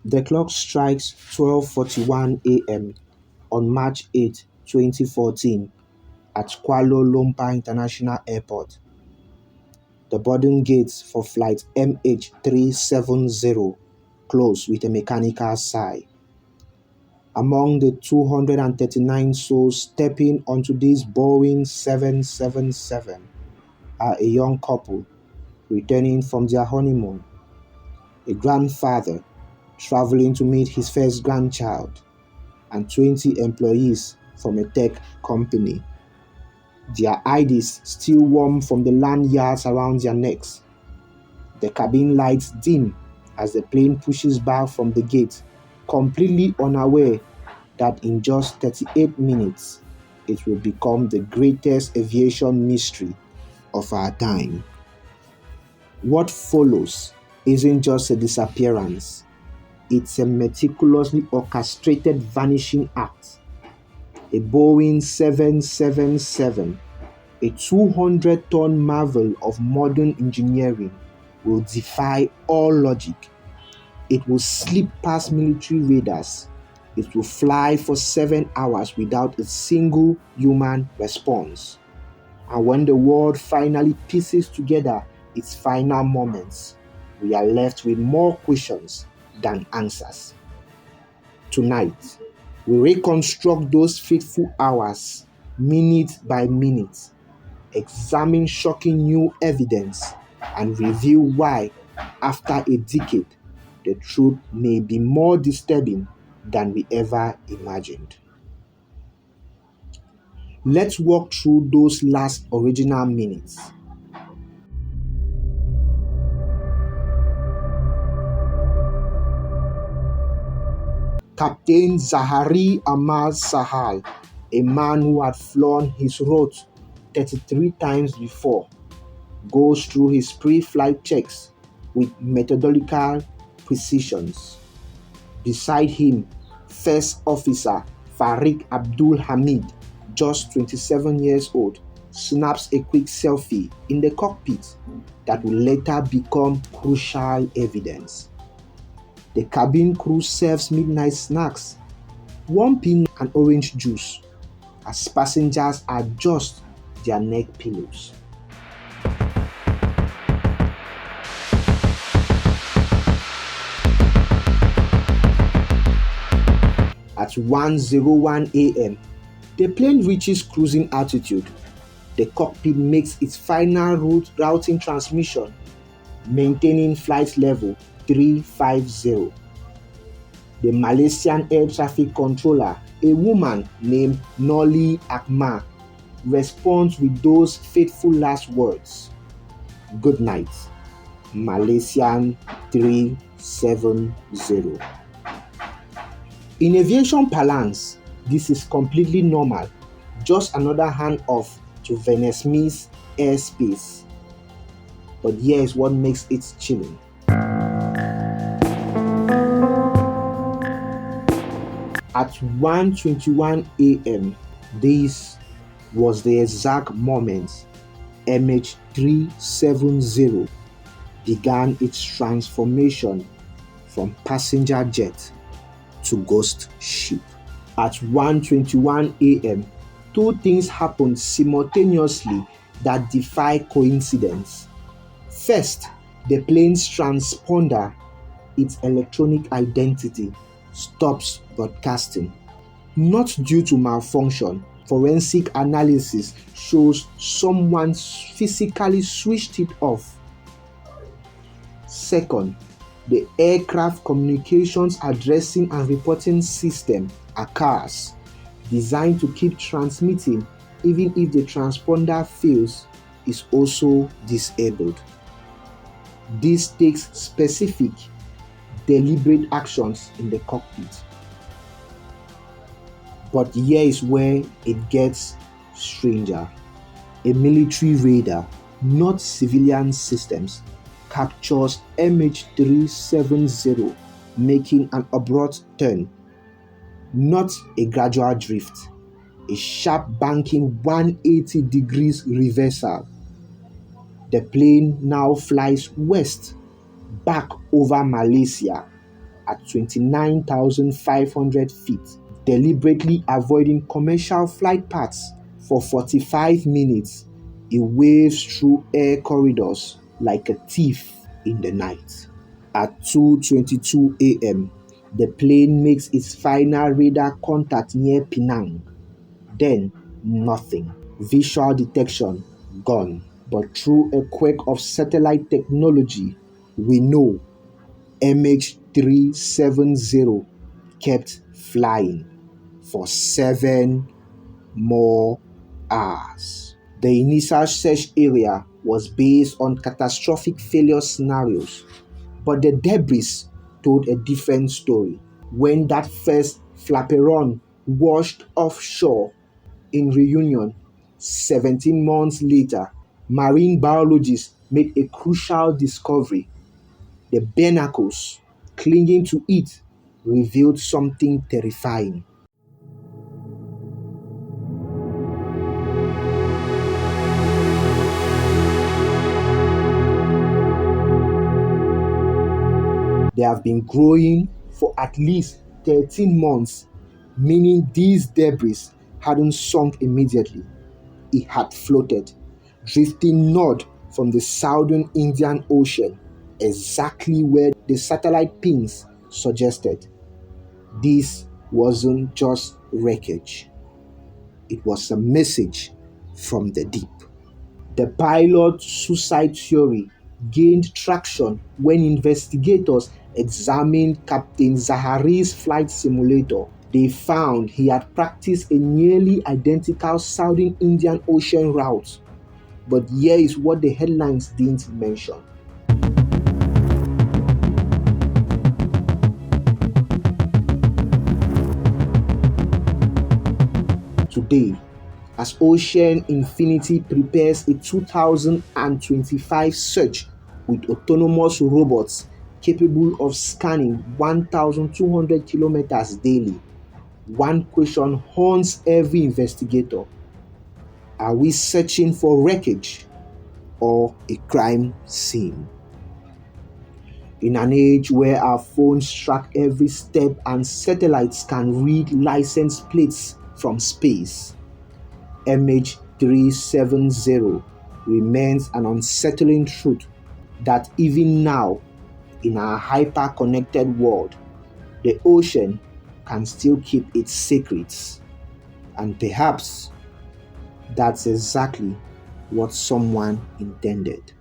The clock strikes 12:41 a.m. on March 8, 2014 at Kuala Lumpur International Airport. The boarding gates for flight MH370 close with a mechanical sigh. Among the 239 souls stepping onto this Boeing 777 are a young couple returning from their honeymoon, a grandfather traveling to meet his first grandchild, and 20 employees from a tech company. Their IDs still warm from the lanyards around their necks. The cabin lights dim as the plane pushes back from the gate, completely unaware that in just 38 minutes, it will become the greatest aviation mystery of our time. What follows isn't just a disappearance, it's a meticulously orchestrated vanishing act. A Boeing 777, a 200-ton marvel of modern engineering, will defy all logic. It will slip past military radars. It will fly for 7 hours without a single human response. And when the world finally pieces together its final moments, we are left with more questions than answers. Tonight, we reconstruct those fateful hours, minute by minute, examine shocking new evidence, and reveal why, after a decade, the truth may be more disturbing than we ever imagined. Let's walk through those last original minutes. Captain Zahari Ahmad Sahal, a man who had flown his route 33 times before, goes through his pre-flight checks with methodological precision. Beside him, First Officer Farik Abdul Hamid, just 27 years old, snaps a quick selfie in the cockpit that will later become crucial evidence. The cabin crew serves midnight snacks, warm peanut and orange juice, as passengers adjust their neck pillows. At 1:01 a.m., the plane reaches cruising altitude. The cockpit makes its final routing transmission, maintaining flight level 350. The Malaysian air traffic controller, a woman named Noli Akmal, responds with those fateful last words: "Good night, Malaysian 370. In aviation parlance, this is completely normal, just another handoff to Vietnamese airspace. But here is what makes it chilling. At 1:21 a.m., this was the exact moment MH370 began its transformation from passenger jet to ghost ship. At 1:21 a.m., two things happened simultaneously that defy coincidence. First, the plane's transponder, its electronic identity, stops broadcasting. Not due to malfunction, forensic analysis shows someone physically switched it off. Second, the aircraft communications addressing and reporting system, ACARS, designed to keep transmitting even if the transponder fails, is also disabled. This takes specific, deliberate actions in the cockpit. But here is where it gets stranger. A military radar, not civilian systems, captures MH370 making an abrupt turn. Not a gradual drift, a sharp banking 180 degrees reversal. The plane now flies west, back over Malaysia, at 29,500 feet, deliberately avoiding commercial flight paths for 45 minutes. It waves through air corridors like a thief in the night. At 2:22 a.m., the plane makes its final radar contact near Penang. Then, nothing. Visual detection gone. But through a quirk of satellite technology, we know MH370 kept flying for 7 more hours. The initial search area was based on catastrophic failure scenarios, but the debris told a different story. When that first flaperon washed offshore in Reunion 17 months later, marine biologists made a crucial discovery. The barnacles clinging to it revealed something terrifying. They have been growing for at least 13 months, meaning these debris hadn't sunk immediately. It had floated, drifting north from the southern Indian Ocean, exactly where the satellite pings suggested. This wasn't just wreckage, it was a message from the deep. The pilot suicide theory gained traction when investigators examined Captain Zahari's flight simulator. They found he had practiced a nearly identical Southern Indian Ocean route. But here is what the headlines didn't mention. Today, as Ocean Infinity prepares a 2025 search with autonomous robots capable of scanning 1,200 kilometers daily, one question haunts every investigator. Are we searching for wreckage or a crime scene? In an age where our phones track every step and satellites can read license plates from space, MH370 remains an unsettling truth that even now, in our hyper-connected world, the ocean can still keep its secrets. And perhaps that's exactly what someone intended.